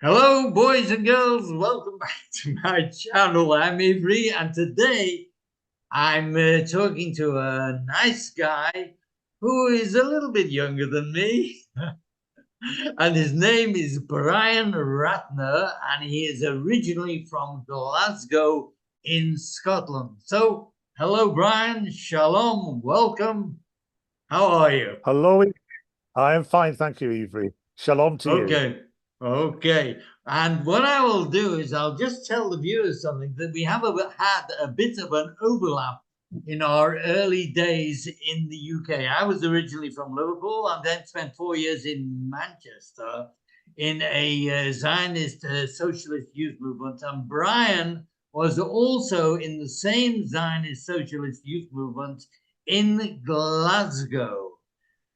Hello, boys and girls. Welcome back to my channel. I'm Avery, and today I'm talking to a nice guy who is a little bit younger than me. And his name is Brian Ratner, and he is originally from Glasgow in Scotland. So, hello, Brian. Shalom. Welcome. How are you? Hello, I am fine, thank you, Avery. Shalom to you. Okay. Okay. And what I will do is I'll just tell the viewers something that we have had a bit of an overlap in our early days in the UK. I was originally from Liverpool and then spent 4 years in Manchester in a Zionist socialist youth movement. And Brian was also in the same Zionist socialist youth movement in Glasgow.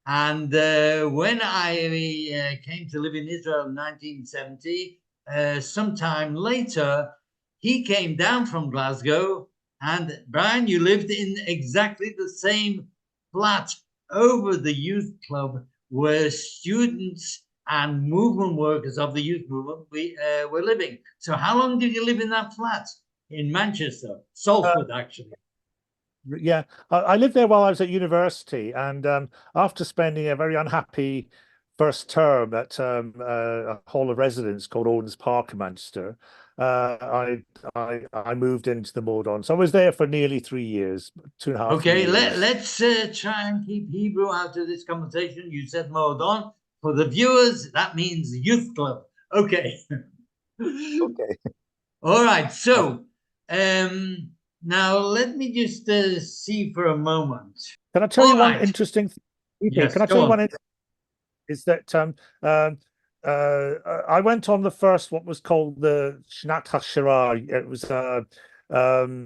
And when I came to live in Israel in 1970, sometime later, he came down from Glasgow. And Brian, you lived in exactly the same flat over the youth club where students and movement workers of the youth movement were living. So, how long did you live in that flat in Manchester? Salford, actually. Yeah, I lived there while I was at university, and after spending a very unhappy first term at a hall of residence called Owens Park in Manchester, I moved into the Modon. So I was there for nearly 3 years, 2.5 Okay, years. let's try and keep Hebrew out of this conversation. You said Moadon. For the viewers, that means youth club. Okay. Okay. All right. So now let me just see for a moment. Can I tell All you one right. interesting thing? Yes, Can I tell go you on. one is that I went on the first what was called the Shnat HaShirah. It was in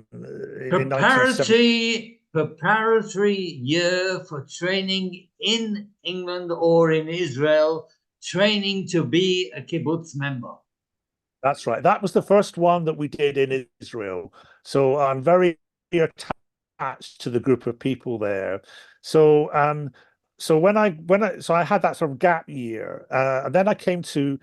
1970. Preparatory year for training in England or in Israel, training to be a kibbutz member. That's right. That was the first one that we did in Israel. So I'm very attached to the group of people there. So so I had that sort of gap year, and then I came to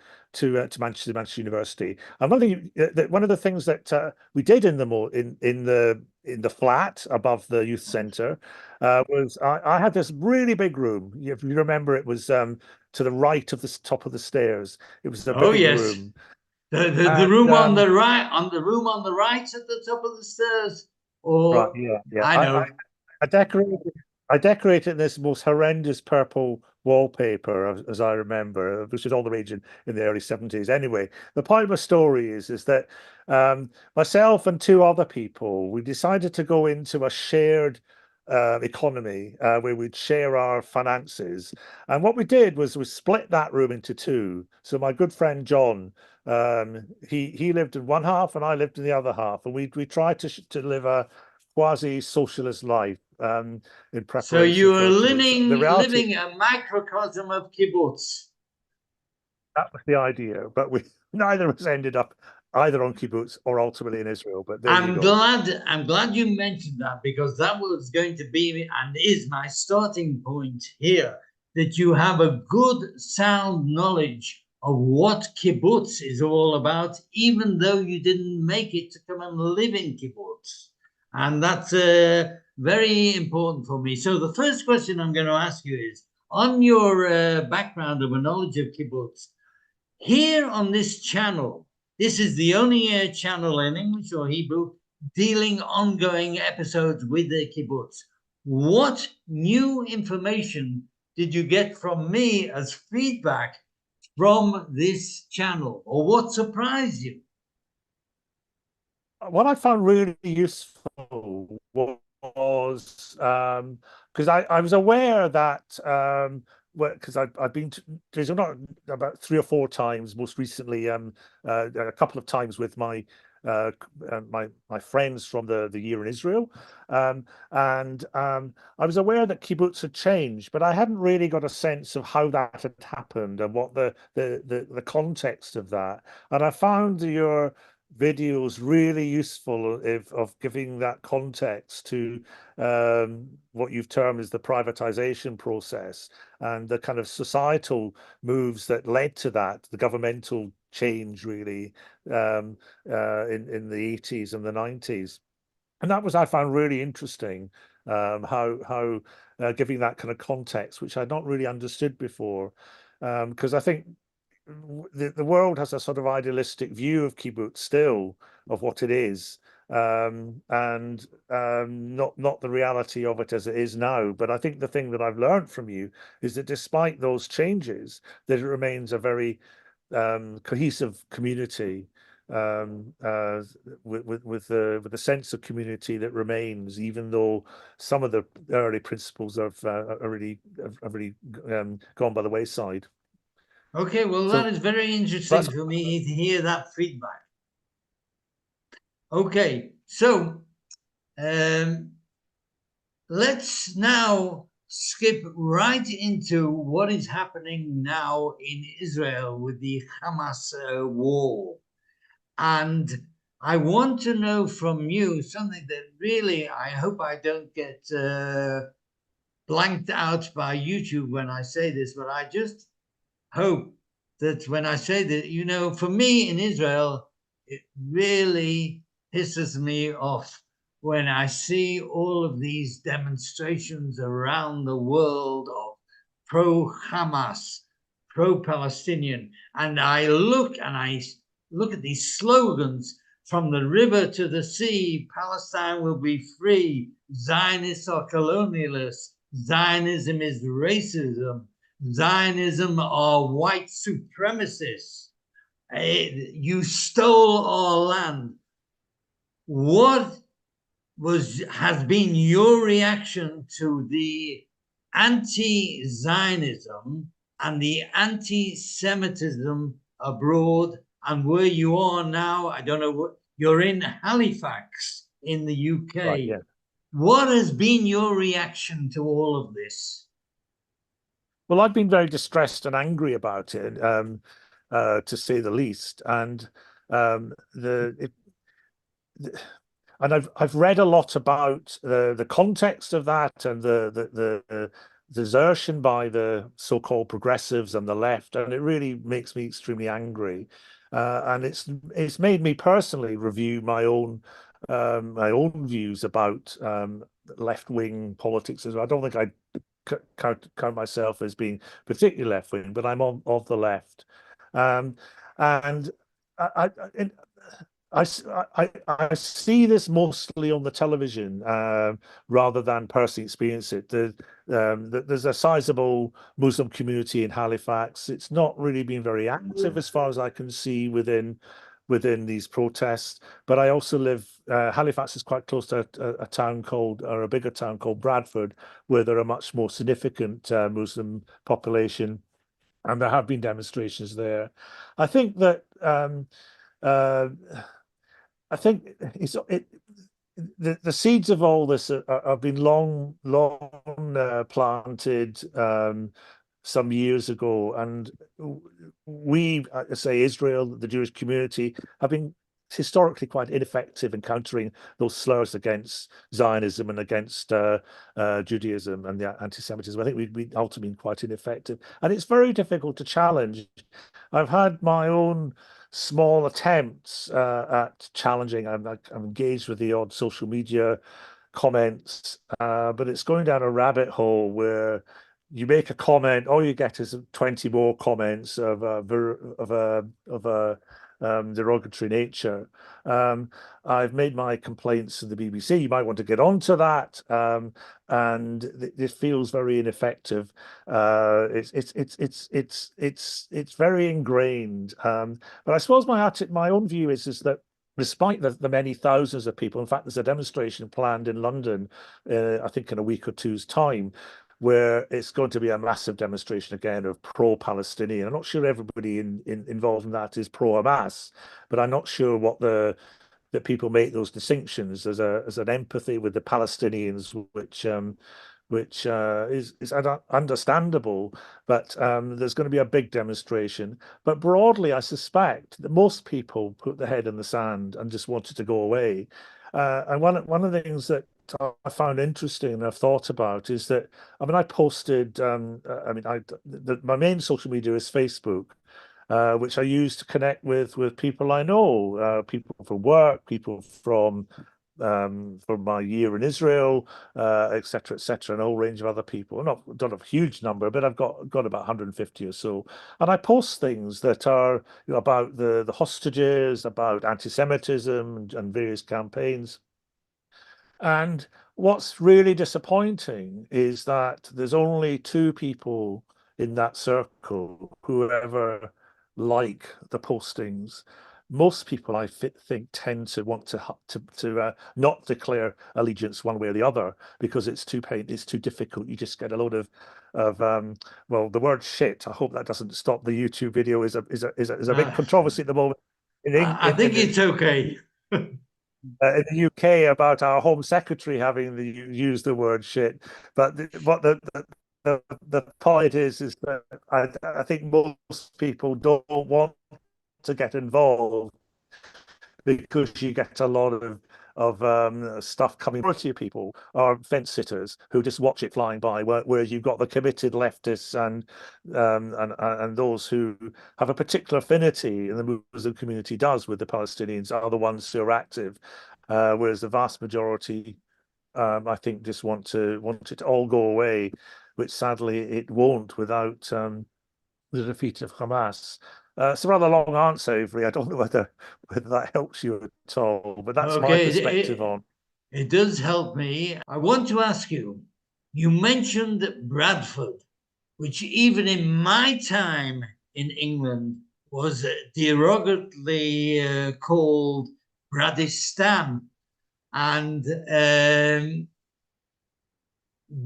Manchester University. And one of the things that we did in the mo in the flat above the youth centre was I had this really big room. If you remember, it was to the right of the top of the stairs. It was a Oh big yes. room. The And room on the right, on the room on the right at the top of the stairs, right, or yeah, yeah. I know. I decorated this most horrendous purple wallpaper, as I remember, which was all the rage in the early 70s. Anyway, the point of my story is that myself and two other people, we decided to go into a shared economy where we'd share our finances. And what we did was we split that room into two. So my good friend John, he lived in one half and I lived in the other half, and we tried to live a quasi-socialist life in So preparation you were for kibbutz. The reality, living a microcosm of kibbutz. that was the idea, but we neither of us ended up either on kibbutz or ultimately in Israel. But there you go. I'm glad you mentioned that because that was going to be and is my starting point here. That you have a good, sound knowledge of what kibbutz is all about, even though you didn't make it to come and live in kibbutz. And that's very important for me. So, the first question I'm going to ask you is on your background of a knowledge of kibbutz, here on this channel, this is the only channel in English or Hebrew dealing ongoing episodes with the kibbutz. What new information did you get from me as feedback from this channel, or what surprised you? What I found really useful was because I was aware that because I've been to Israel not about 3 or 4 times, most recently a couple of times with uh, my friends from the year in Israel, and I was aware that kibbutz had changed, but I hadn't really got a sense of how that had happened and what the context of that. And I found your videos really useful of giving that context to what you've termed as the privatization process and the kind of societal moves that led to that, the governmental change really in the 80s and the 90s. And that was, I found really interesting, how giving that kind of context, which I'd not really understood before, because I think the world has a sort of idealistic view of kibbutz still, of what it is, and not the reality of it as it is now. But I think the thing that I've learned from you is that despite those changes, that it remains a very cohesive community, with a sense of community that remains, even though some of the early principles have really gone by the wayside. Okay, well, that So is very interesting that's for me to hear that feedback. Okay, so um, let's now skip right into what is happening now in Israel with the Hamas war. And I want to know from you something that really I hope I don't get blanked out by YouTube when I say this, but I just hope that when I say that, for me in Israel, it really pisses me off when I see all of these demonstrations around the world of pro Hamas, pro Palestinian, and I look at these slogans from the river to the sea, Palestine will be free, Zionists are colonialists, Zionism is racism, Zionism are white supremacists. You stole our land. What has been your reaction to the anti-Zionism and the anti-Semitism abroad, and where you are now? I don't know what you're in Halifax in the right, UK. yeah. What has been your reaction to all of this? Well, I've been very distressed and angry about it, to say the least. And the it, and I've read a lot about the context of that, and the desertion by the so-called progressives and the left, and it really makes me extremely angry. And it's made me personally review my own views about left-wing politics as well. I don't think I count myself as being particularly left-wing, but I'm of the left. Um, and I, I, I see this mostly on the television, rather than personally experience it. There's a sizable Muslim community in Halifax. It's not really been very active as far as I can see within these protests. But I also live, Halifax is quite close to a town or a bigger town called Bradford, where there are much more significant Muslim population, and there have been demonstrations there. I think that uh, I think the seeds of all this have been long planted, some years ago, and we, I say Israel, the Jewish community, have been historically quite ineffective in countering those slurs against Zionism and against Judaism and the anti-Semitism. I think we ultimately been quite ineffective, and it's very difficult to challenge. I've had my own small attempts at challenging. I'm engaged with the odd social media comments, but it's going down a rabbit hole where you make a comment, all you get is 20 more comments of a derogatory nature. I've made my complaints to the BBC. You might want to get onto that, and it feels very ineffective. It's very ingrained. But I suppose my own view is that despite the many thousands of people, in fact, there's a demonstration planned in London, I think in a week or two's time, where it's going to be a massive demonstration again of pro-Palestinian. I'm not sure everybody involved in that is pro-Hamas, but I'm not sure that people make those distinctions as an empathy with the Palestinians, which is understandable. But there's going to be a big demonstration. But broadly, I suspect that most people put their head in the sand and just wanted to go away. And one of the things that I found interesting and I've thought about is that, I mean, I posted, my main social media is Facebook, which I use to connect with people I know, people from work, people from my year in Israel, etc., etc., and a whole range of other people. Not a huge number, but I've got about 150 or so. And I post things that are, about the hostages, about anti-Semitism and various campaigns. And what's really disappointing is that there's only two people in that circle who ever like the postings. Most people, I think, tend to want to not declare allegiance one way or the other because it's it's too difficult. You just get a load of well, the word shit. I hope that doesn't stop the YouTube video. Is a big Uh, controversy at the moment I think it's okay. in the UK about our Home Secretary having used the word shit. But what the point is that I think most people don't want to get involved because you get a lot of stuff coming. Majority of people are fence sitters who just watch it flying by, whereas you've got the committed leftists and those who have a particular affinity, and the Muslim community does with the Palestinians, are the ones who are active, whereas the vast majority, I think, just want it to all go away, which sadly it won't without the defeat of Hamas. It's a rather long answer, Avery. I don't know whether that helps you at all, but that's my Okay, perspective on. it does help me. I want to ask you, you mentioned Bradford, which even in my time in England was derogatorily called Bradistan. And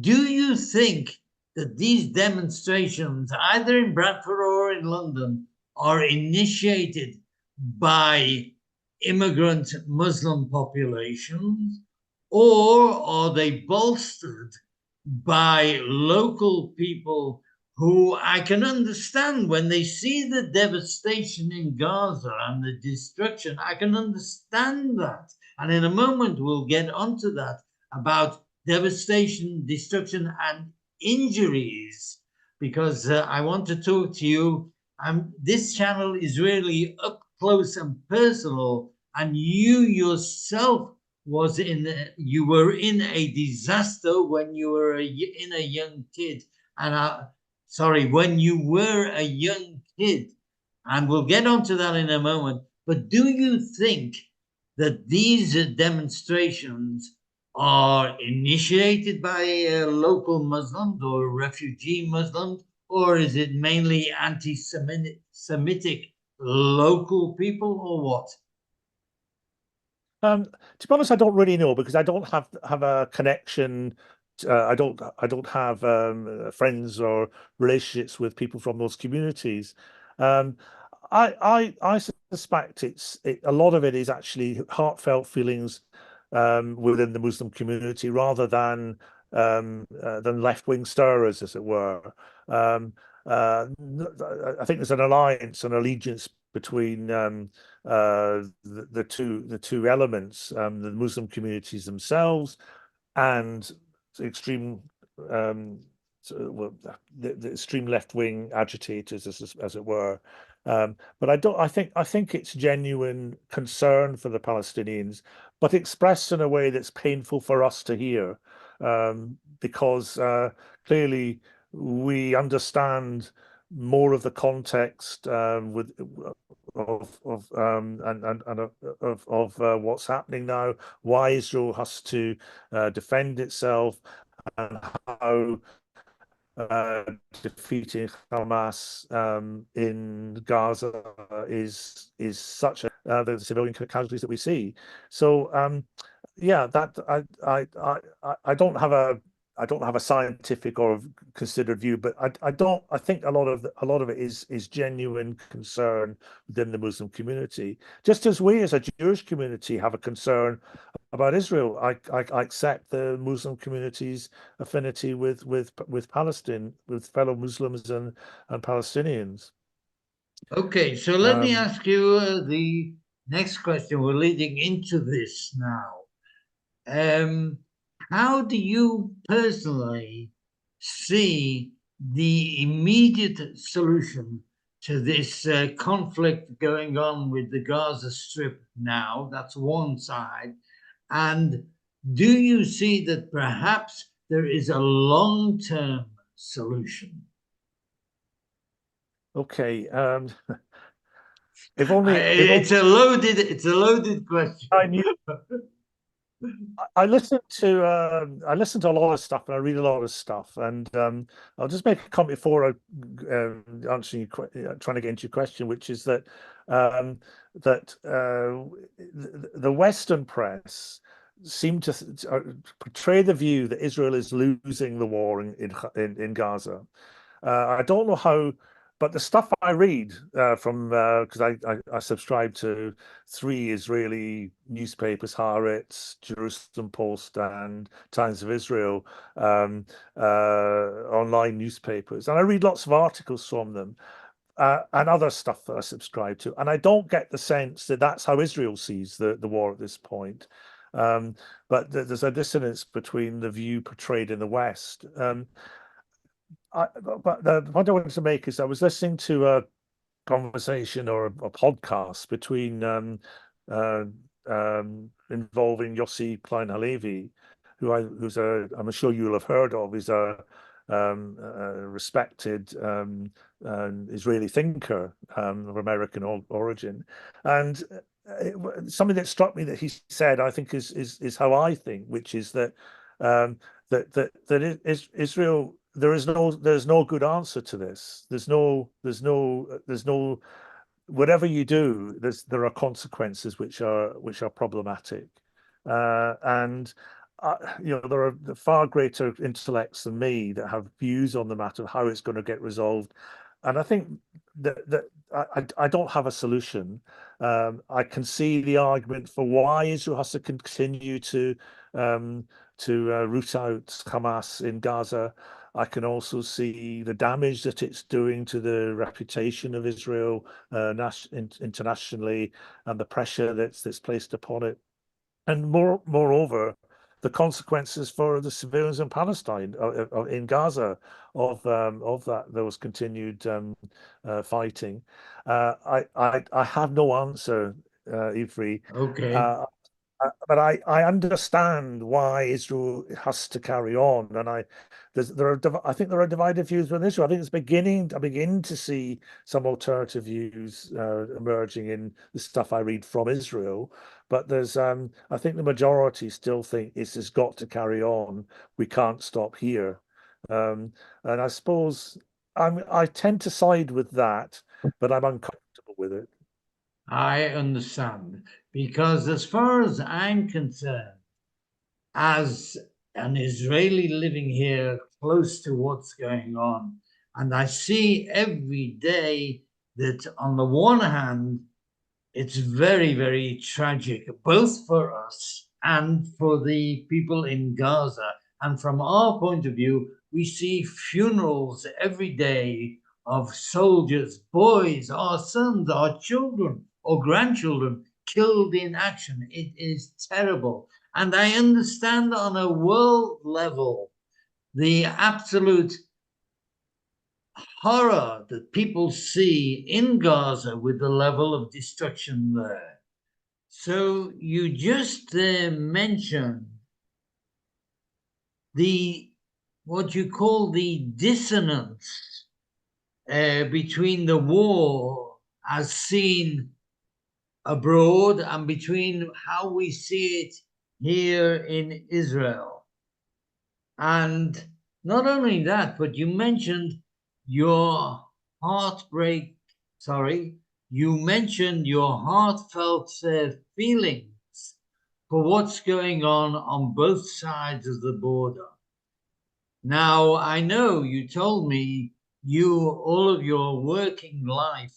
do you think that these demonstrations, either in Bradford or in London, are initiated by immigrant Muslim populations, or are they bolstered by local people who I can understand when they see the devastation in Gaza and the destruction? I can understand that. And in a moment, we'll get onto that about devastation, destruction, and injuries, because I want to talk to you. This channel is really up close and personal, and you yourself you were in a disaster when you were in a young kid, and sorry, when you were a young kid, and we'll get onto that in a moment. But do you think that these demonstrations are initiated by local Muslims or refugee Muslims, or is it mainly anti-Semitic local people, or what? To be honest, I don't really know because I don't have a connection. I don't have friends or relationships with people from those communities. Um, I suspect a lot of it is actually heartfelt feelings within the Muslim community rather than left-wing stirrers, as it were. I think there's an alliance, an allegiance between the two elements, the Muslim communities themselves and extreme well, the extreme left wing agitators, as it were. But I think it's genuine concern for the Palestinians, but expressed in a way that's painful for us to hear, because clearly we understand more of the context with of what's happening now, why Israel has to defend itself, and how defeating Hamas in Gaza is such the civilian casualties that we see. So yeah, that I don't have a scientific or considered view, but I think a lot of it is genuine concern within the Muslim community. Just as we as a Jewish community have a concern about Israel, I accept the Muslim community's affinity with Palestine, with fellow Muslims and Palestinians. Okay, so let me Um, ask you the next question. We're leading into this now. Um, how do you personally see the immediate solution to this conflict going on with the Gaza Strip now. That's one side. And do you see that perhaps there is a long-term solution? Okay. If only It's a loaded question. I knew. I listen to a lot of stuff and I read a lot of stuff, and I'll just make a comment before answering trying to get into your question, which is that um, the Western press seem to portray the view that Israel is losing the war in Gaza. I don't know how, but the stuff I read from because I subscribe to three Israeli newspapers: Haaretz, Jerusalem Post, and Times of Israel, online newspapers, and I read lots of articles from them. And other stuff that I subscribe to, and I don't get the sense that that's how Israel sees the war at this point. Um, but there's a dissonance between the view portrayed in the West. But the point I wanted to make is I was listening to a conversation or a podcast between uh, involving Yossi Klein Halevi, who's I'm sure you'll have heard of. He's a respected Israeli thinker of American origin, and something that struck me that he said, I think, is how I think, which is that Israel, there's no good answer to this. There's no whatever you do, there are consequences which are problematic, and there are far greater intellects than me that have views on the matter of how it's going to get resolved, and I think that I don't have a solution. I can see the argument for why Israel has to continue um, to root out Hamas in Gaza. I can also see the damage that it's doing to the reputation of Israel internationally, and the pressure that's placed upon it, and moreover, the consequences for the civilians in Palestine, in Gaza, of those continued fighting. I have no answer, Ivri. Okay. But I understand why Israel has to carry on, and I think there are divided views within Israel. I think I begin to see some alternative views emerging in the stuff I read from Israel. But I think the majority still think this has got to carry on. We can't stop here, and I suppose I tend to side with that, but I'm uncomfortable with it. I understand. Because as far as I'm concerned, as an Israeli living here close to what's going on, and I see every day that on the one hand, it's very, very tragic, both for us and for the people in Gaza. And from our point of view, we see funerals every day of soldiers, boys, our sons, our children, or grandchildren killed in action. It is terrible. And I understand on a world level the absolute horror that people see in Gaza with the level of destruction there. So you just mentioned the what you call the dissonance between the war as seen abroad and between how we see it here in Israel. And not only that, but you mentioned your heartbreak, sorry, you mentioned your heartfelt feelings for what's going on both sides of the border. Now, I know you told me all of your working life,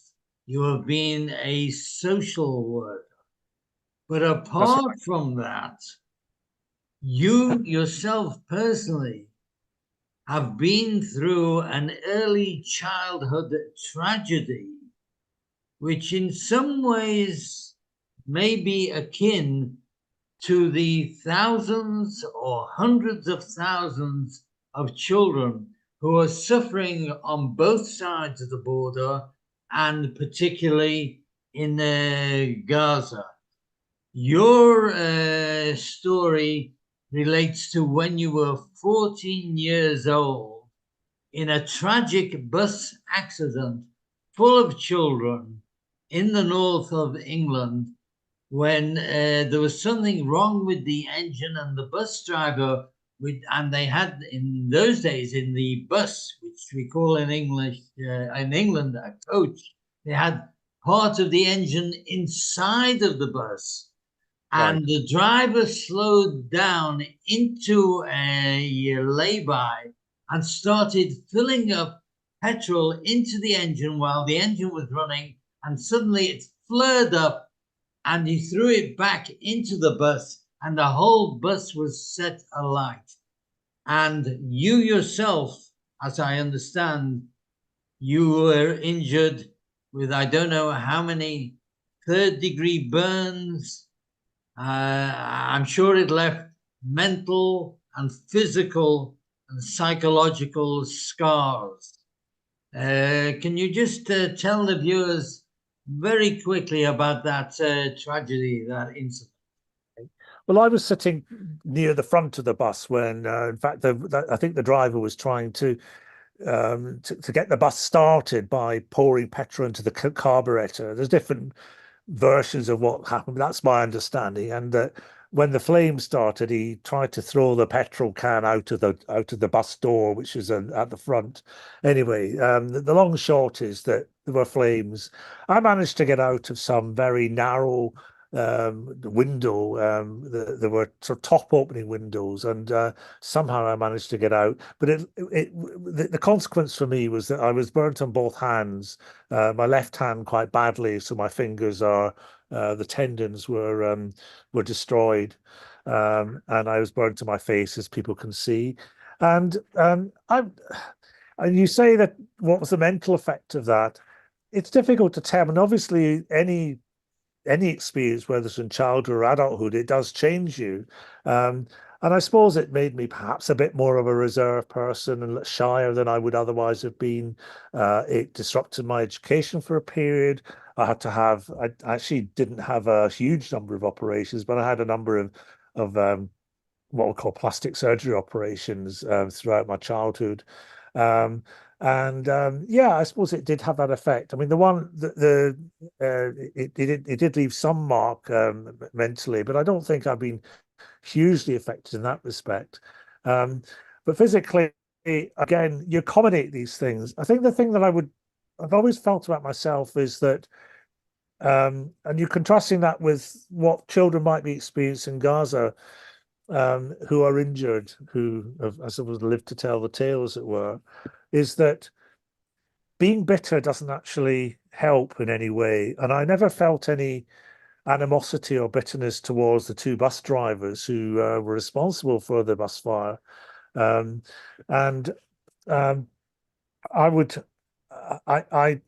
you have been a social worker. But That's apart from that, you yourself personally have been through an early childhood tragedy, which in some ways may be akin to the thousands or hundreds of thousands of children who are suffering on both sides of the border and particularly in Gaza. Your story relates to when you were 14 years old in a tragic bus accident full of children in the north of England when there was something wrong with the engine and the bus driver and they had in those days in the bus, which we call in English in England a coach, they had part of the engine inside of the bus, Right. and the driver slowed down into a lay-by and started filling up petrol into the engine while the engine was running, and suddenly it flared up and he threw it back into the bus, and the whole bus was set alight. And you yourself, as I understand, you were injured with I don't know how many third-degree burns. I'm sure it left mental and physical and psychological scars. Can you just tell the viewers very quickly about that tragedy, that incident? Well, I was sitting near the front of the bus when, in fact, I think the driver was trying to get the bus started by pouring petrol into the carburetor. There's different versions of what happened. That's my understanding. And when the flames started, he tried to throw the petrol can out of the bus door, which is at the front. Anyway, the long and short is that there were flames. I managed to get out of some very narrow window. There were sort of top opening windows, and somehow I managed to get out. But the consequence for me was that I was burnt on both hands. My left hand quite badly, so my fingers are the tendons were destroyed, and I was burnt to my face, as people can see. And and you say that what was the mental effect of that? It's difficult to tell, and obviously any experience, whether it's in childhood or adulthood, it does change you. And I suppose it made me perhaps a bit more of a reserved person and shyer than I would otherwise have been. It disrupted my education for a period. I actually didn't have a huge number of operations, but I had a number of what we call plastic surgery operations throughout my childhood. Um, and yeah, I suppose it did have that effect. I mean, it did leave some mark mentally, but I don't think I've been hugely affected in that respect. Um, but physically, again, you accommodate these things. I think the thing that I've always felt about myself is that, and you're contrasting that with what children might be experiencing in Gaza, who are injured, who have, I suppose, lived to tell the tale, as it were, is that being bitter doesn't actually help in any way. And I never felt any animosity or bitterness towards the two bus drivers who were responsible for the bus fire. Um, and um, I would, I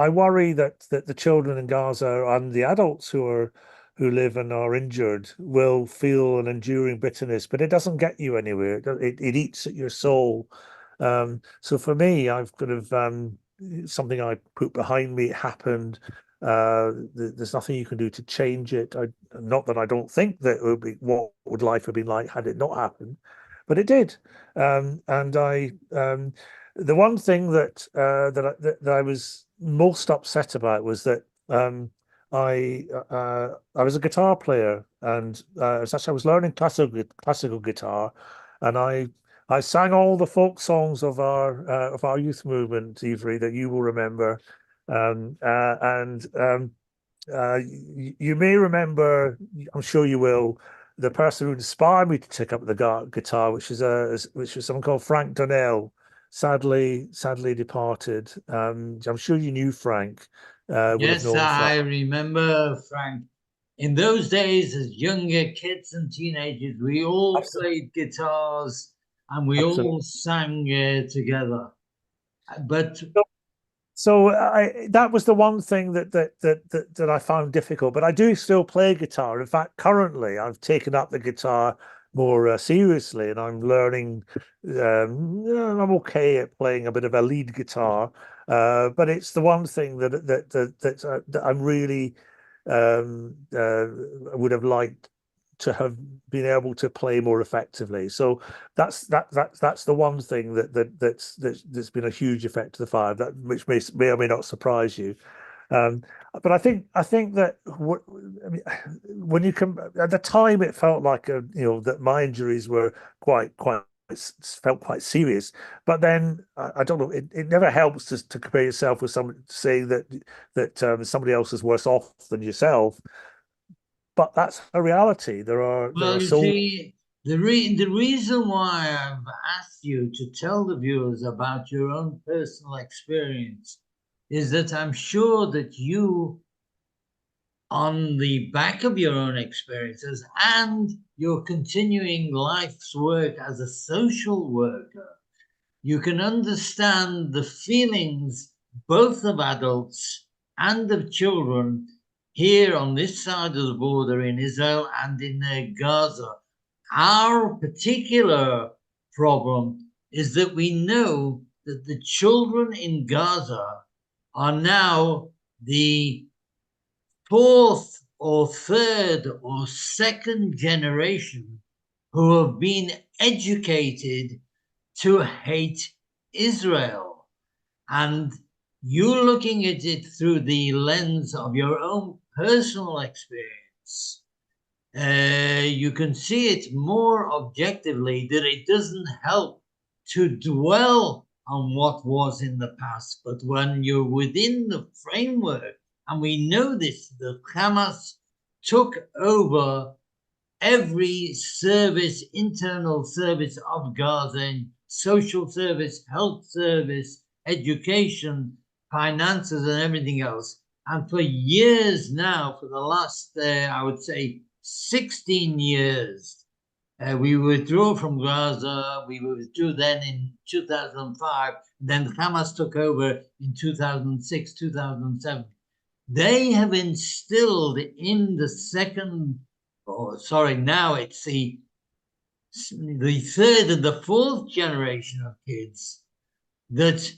worry that the children in Gaza and the adults who live and are injured will feel an enduring bitterness, but it doesn't get you anywhere. It eats at your soul. So for me, I've kind of something I put behind me. It happened. There's nothing you can do to change it. Not that I don't think that it would be what would life have been like had it not happened, but it did. And the one thing that I was most upset about was that I was a guitar player, and I was learning classical guitar, and I sang all the folk songs of our youth movement, Ivry, that you will remember. And you may remember, I'm sure you will, the person who inspired me to take up the guitar, which was someone called Frank Donnell, sadly departed. I'm sure you knew Frank, would have Yes, known Frank. I remember, Frank. In those days, as younger kids and teenagers, we all Absolutely, played guitars and we absolutely. all sang together. But So that was the one thing that I found difficult. But I do still play guitar. In fact, currently I've taken up the guitar more seriously, and I'm learning. I'm okay at playing a bit of a lead guitar, But it's the one thing that I'm really would have liked to have been able to play more effectively. So that's the one thing that's been a huge effect to the five, that which may or may not surprise you. Um, but I think that I mean, when you come at the time, it felt like that my injuries were quite felt quite serious. But then I don't know. It never helps to compare yourself with someone, saying that somebody else is worse off than yourself. But that's a reality. There are Well, you so see, the reason why I've asked you to tell the viewers about your own personal experience is that I'm sure that you, on the back of your own experiences and your continuing life's work as a social worker, you can understand the feelings both of adults and of children here on this side of the border in Israel and in Gaza. Our particular problem is that we know that the children in Gaza are now the fourth or third or second generation who have been educated to hate Israel. And you're looking at it through the lens of your own personal experience. You can see it more objectively, that it doesn't help to dwell on what was in the past. But when you're within the framework, and we know this, the Hamas took over every service, internal service of Gaza, social service, health service, education, finances, and everything else. And for years now, for the last, I would say, 16 years, we withdrew from Gaza. We withdrew then in 2005. Then Hamas took over in 2006, 2007. They have instilled in the second, or sorry, now it's the third and the fourth generation of kids that,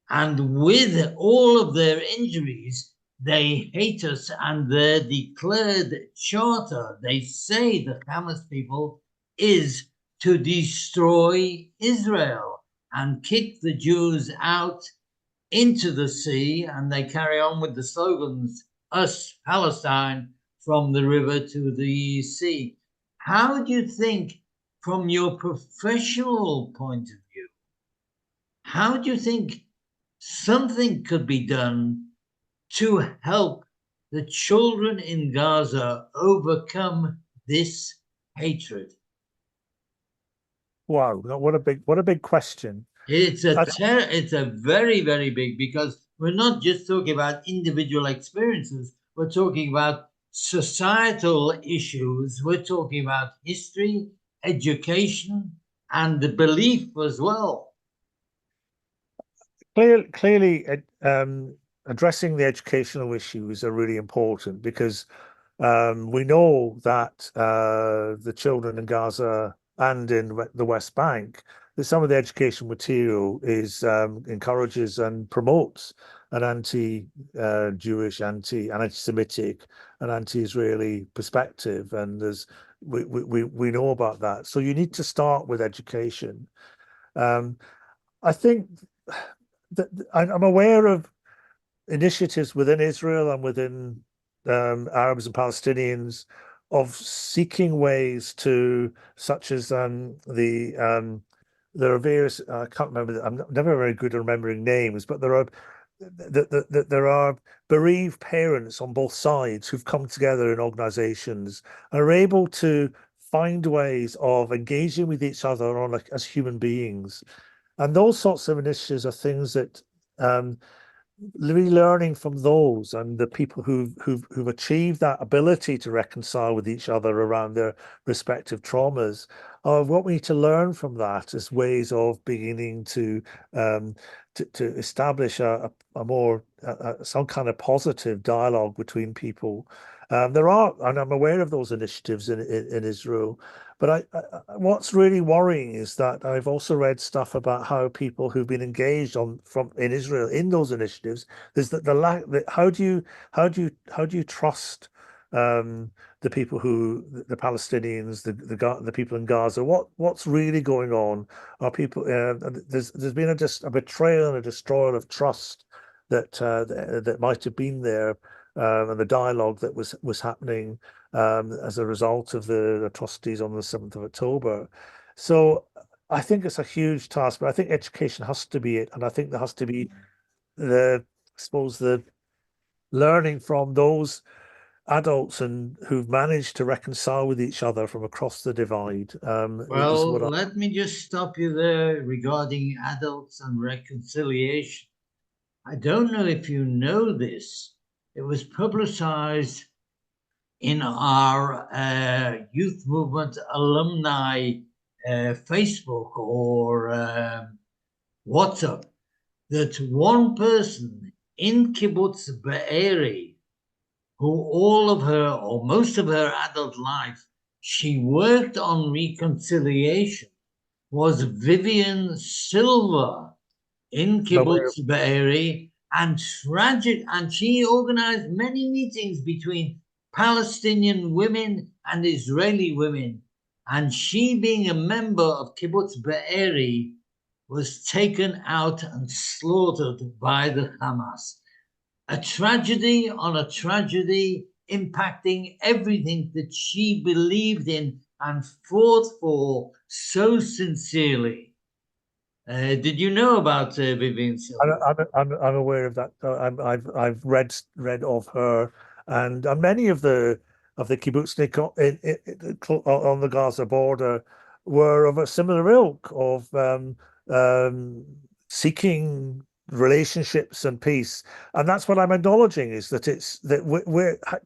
and with all of their injuries, they hate us, and their declared charter, they say, the Hamas people, is to destroy Israel and kick the Jews out into the sea, and they carry on with the slogans, us Palestine, from the river to the sea. How do you think, from your professional point of view, how do you think something could be done to help the children in Gaza overcome this hatred? wow, what a big question. It's a very, very big, because we're not just talking about individual experiences. We're talking about societal issues. We're talking about history, education, and the belief as well. Clearly, addressing the educational issues are really important, because we know that the children in Gaza and in the West Bank, that some of the education material is encourages and promotes an anti-Jewish, anti-Semitic, and anti-Israeli perspective, and we know about that. So you need to start with education. Um, I think that I'm aware of initiatives within Israel and within Arabs and Palestinians of seeking ways to, such as there are various, I can't remember, I'm never very good at remembering names, but there are bereaved parents on both sides who've come together in organizations and are able to find ways of engaging with each other as human beings. And those sorts of initiatives are things that really learning from those and the people who've achieved that ability to reconcile with each other around their respective traumas. What we need to learn from that is ways of beginning to establish a more some kind of positive dialogue between people. There are, and I'm aware of those initiatives in Israel, but what's really worrying is that I've also read stuff about how people who've been engaged in Israel in those initiatives, there's the lack that how do you trust the people the Palestinians, the people in Gaza? What's really going on? Are people there's been just a betrayal and a destroyal of trust that might have been there, and the dialogue that was happening as a result of the atrocities on the 7th of October. So I think it's a huge task, but I think education has to be it, and I think there has to be I suppose the learning from those adults and who've managed to reconcile with each other from across the divide. Is Well, what I. let me just stop you there regarding adults and reconciliation. I don't know if you know this. It was publicized in our youth movement alumni Facebook or WhatsApp that one person in Kibbutz Be'eri, who all of her or most of her adult life, she worked on reconciliation, was Vivian Silva in Kibbutz Be'eri, and tragic, and she organized many meetings between Palestinian women and Israeli women. And she, being a member of Kibbutz Be'eri, was taken out and slaughtered by the Hamas. A tragedy on a tragedy impacting everything that she believed in and fought for so sincerely. Did you know about Vivian Silva? I'm aware of that. I've read of her, and many of the kibbutznik on the Gaza border were of a similar ilk of seeking relationships and peace, and that's what I'm acknowledging is that it's that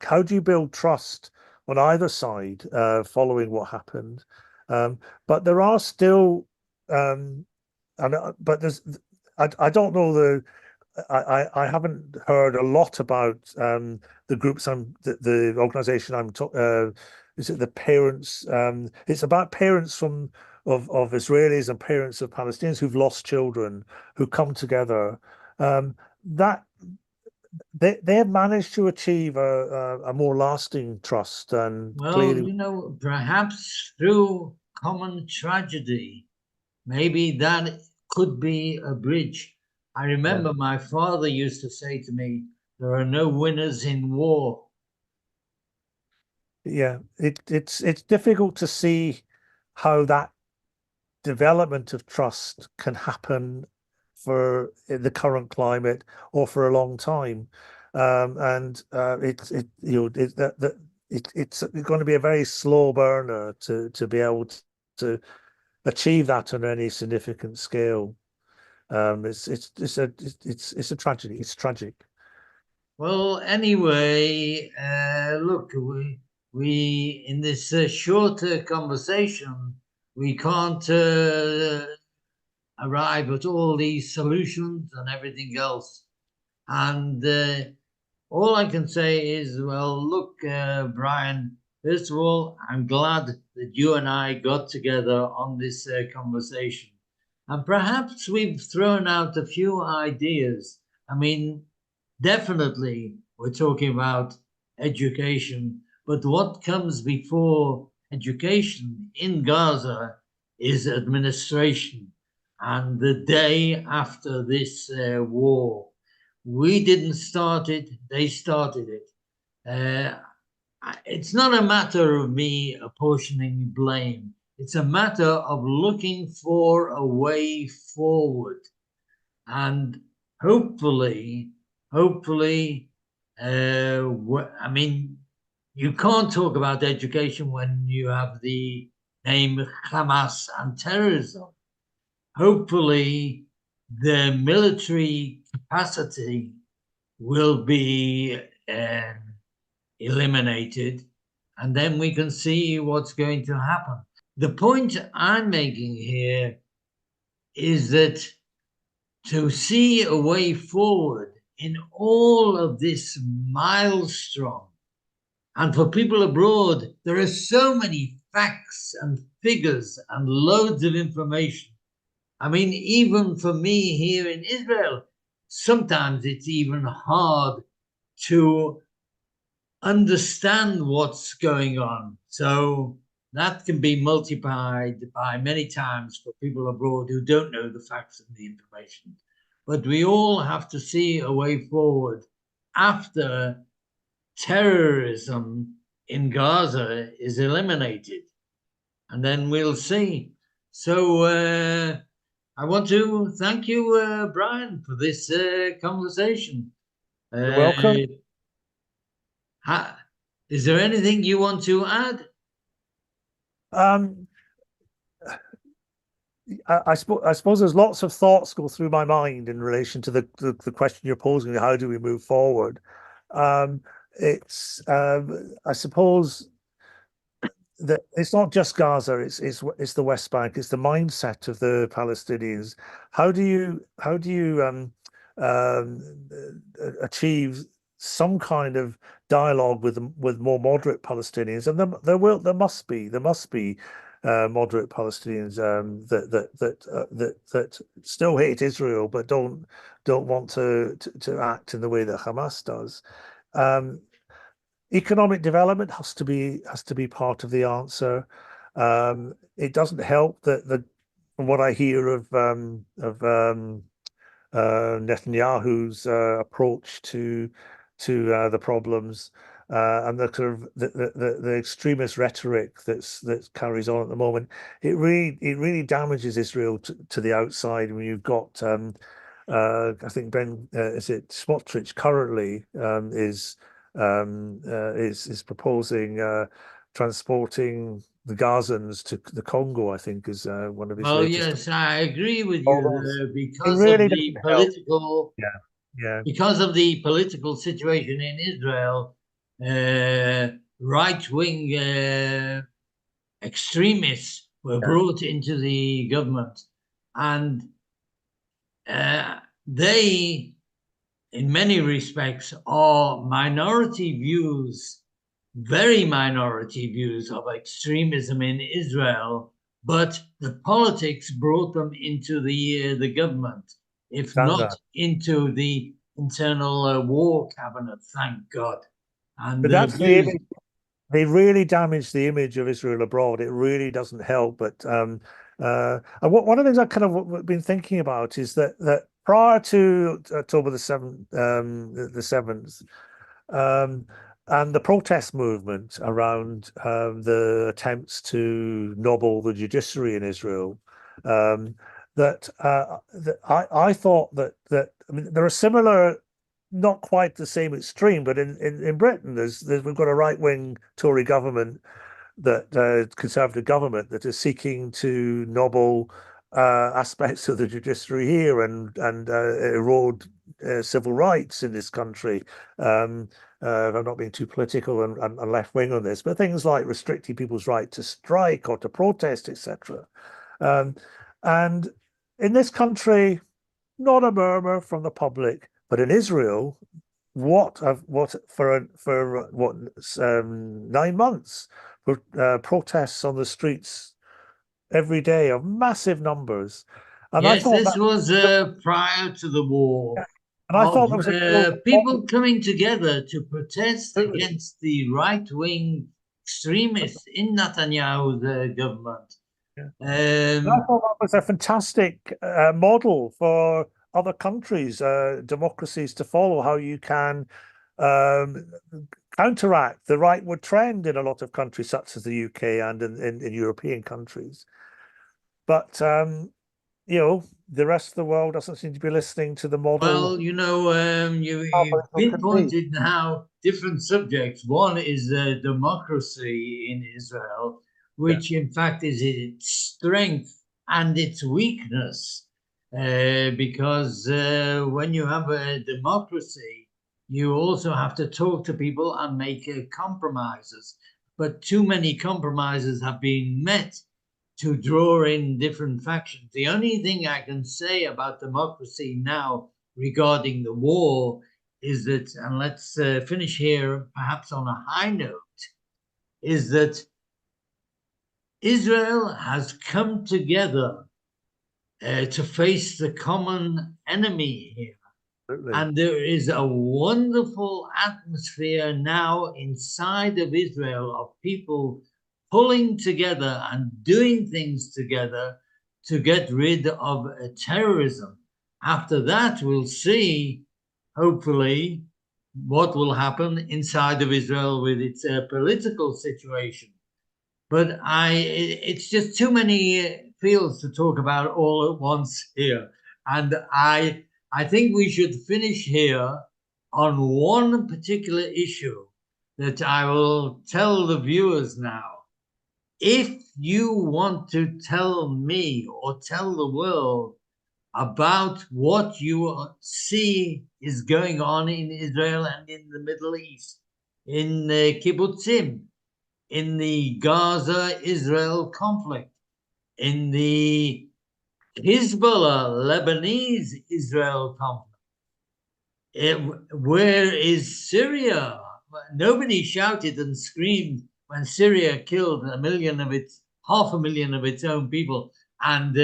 how do you build trust on either side following what happened, but there are still. And but I don't know I haven't heard a lot about the groups the organization is it the parents it's about parents of Israelis and parents of Palestinians who've lost children who come together, that they have managed to achieve a more lasting trust, and Well, clearly perhaps through common tragedy, maybe that could be a bridge. I yeah. remember my father used to say to me, there are no winners in war. Yeah, it's difficult to see how that development of trust can happen for the current climate or for a long time, and it's it you know it, that it's going to be a very slow burner to be able to achieve that on any significant scale. It's a tragedy. It's tragic. Well, anyway, look, we in this shorter conversation, we can't arrive at all these solutions and everything else. And all I can say is, well, look, Brian, first of all, I'm glad that you and I got together on this conversation. And perhaps we've thrown out a few ideas. I mean, definitely we're talking about education, but what comes before education in Gaza is administration. And the day after this war, we didn't start it, they started it. Uh, it's not a matter of me apportioning blame. It's a matter of looking for a way forward. And hopefully, hopefully, I mean, you can't talk about education when you have the name Hamas and terrorism. Hopefully, the military capacity will be eliminated, and then we can see what's going to happen. The point I'm making here is that to see a way forward, in all of this maelstrom, and for people abroad, there are so many facts and figures and loads of information. I mean, even for me here in Israel, sometimes it's even hard to understand what's going on. So that can be multiplied by many times for people abroad who don't know the facts and the information. But we all have to see a way forward after terrorism in Gaza is eliminated. And then we'll see. So I want to thank you, Brian, for this conversation. You're welcome. Is there anything you want to add? Um, I suppose there's lots of thoughts go through my mind in relation to the question you're posing. How do we move forward? I suppose that it's not just Gaza. It's the West Bank. It's the mindset of the Palestinians. How do you achieve some kind of dialogue with more moderate Palestinians? And there must be moderate Palestinians that still hate Israel but don't want to act in the way that Hamas does. Economic development has to be part of the answer. It doesn't help that from what I hear of Netanyahu's approach to the problems and the sort of the extremist rhetoric that carries on at the moment. It really damages Israel to the outside when you've got I think is it Smotrich currently is proposing transporting the Gazans to the Congo. I think is one of his Well, latest. yes, I agree with you Although there it because of really the doesn't help. political Yeah, yeah, because of the political situation in Israel. Right-wing extremists were yeah, brought into the government, and they, in many respects, are minority views, very minority views of extremism in Israel, but the politics brought them into the government, if stand not that. into the internal war cabinet, thank God. And But their that's the views. image. They really damage the image of Israel abroad. It really doesn't help. But and one of the things I kind of been thinking about is that prior to October the 7th, um, and the protest movement around the attempts to nobble the judiciary in Israel, um, that I thought that I mean there are similar, not quite the same extreme, but in Britain we've got a right wing Tory government that conservative government that is seeking to nobble aspects of the judiciary here and erode civil rights in this country. I'm not being too political and left wing on this, but things like restricting people's right to strike or to protest, etc. Um, and in this country, not a murmur from the public, but in Israel, what for what 9 months for protests on the streets every day of massive numbers, and I Yes, thought this that was prior to the war, of was a real people coming together to protest opportunity. against the right-wing extremists in Netanyahu's government. Yeah. And I Um, thought that was a fantastic model for other countries, democracies to follow, how you can um, counteract the rightward trend in a lot of countries, such as the UK and in European countries. But the rest of the world doesn't seem to be listening to the model well, you've political can be. pinpointed now different subjects. One is democracy in Israel, Yeah, which in fact is its strength and its weakness. Because when you have a democracy, you also have to talk to people and make compromises. But too many compromises have been met to draw in different factions. The only thing I can say about democracy now regarding the war is that, and let's finish here perhaps on a high note, is that Israel has come together to face the common enemy here. Absolutely. And there is a wonderful atmosphere now inside of Israel of people pulling together and doing things together to get rid of terrorism. After that, we'll see, hopefully, what will happen inside of Israel with its political situation. But it's just too many fields to talk about all at once here. And I think we should finish here on one particular issue that I will tell the viewers now. If you want to tell me or tell the world about what you see is going on in Israel and in the Middle East, in kibbutzim, in the Gaza Israel conflict, in the Hezbollah Lebanese Israel conflict. Where is Syria? Nobody shouted and screamed when Syria killed half a million of its own people, and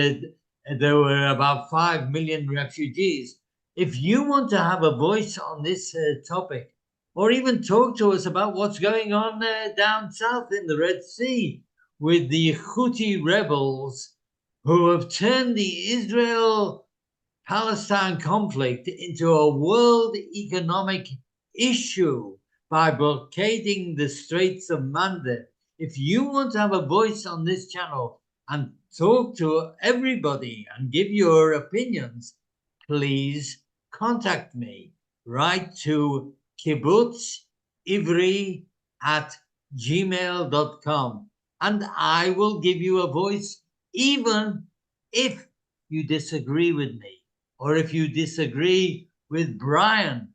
there were about 5 million refugees. If you want to have a voice on this topic, or even talk to us about what's going on down south in the Red Sea with the Houthi rebels who have turned the Israel-Palestine conflict into a world economic issue by blockading the Straits of Mandev. If you want to have a voice on this channel and talk to everybody and give your opinions, please contact me. Write to kibbutzivri@gmail.com and I will give you a voice, even if you disagree with me, or if you disagree with Brian,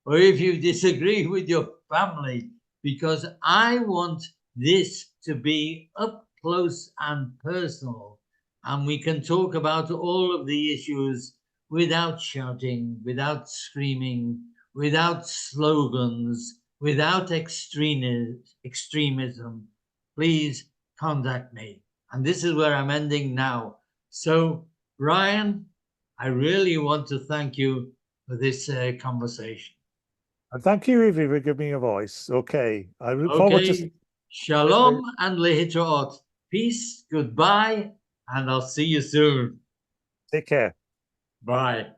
or if you disagree with your family, because I want this to be up close and personal, and we can talk about all of the issues without shouting, without screaming, without slogans, without extremism. Please contact me. And this is where I'm ending now. So, Ryan, I really want to thank you for this conversation. And thank you, Evie, for giving me a voice. Okay. I look forward to... Shalom and lehitraot. Peace, goodbye, and I'll see you soon. Take care. Bye.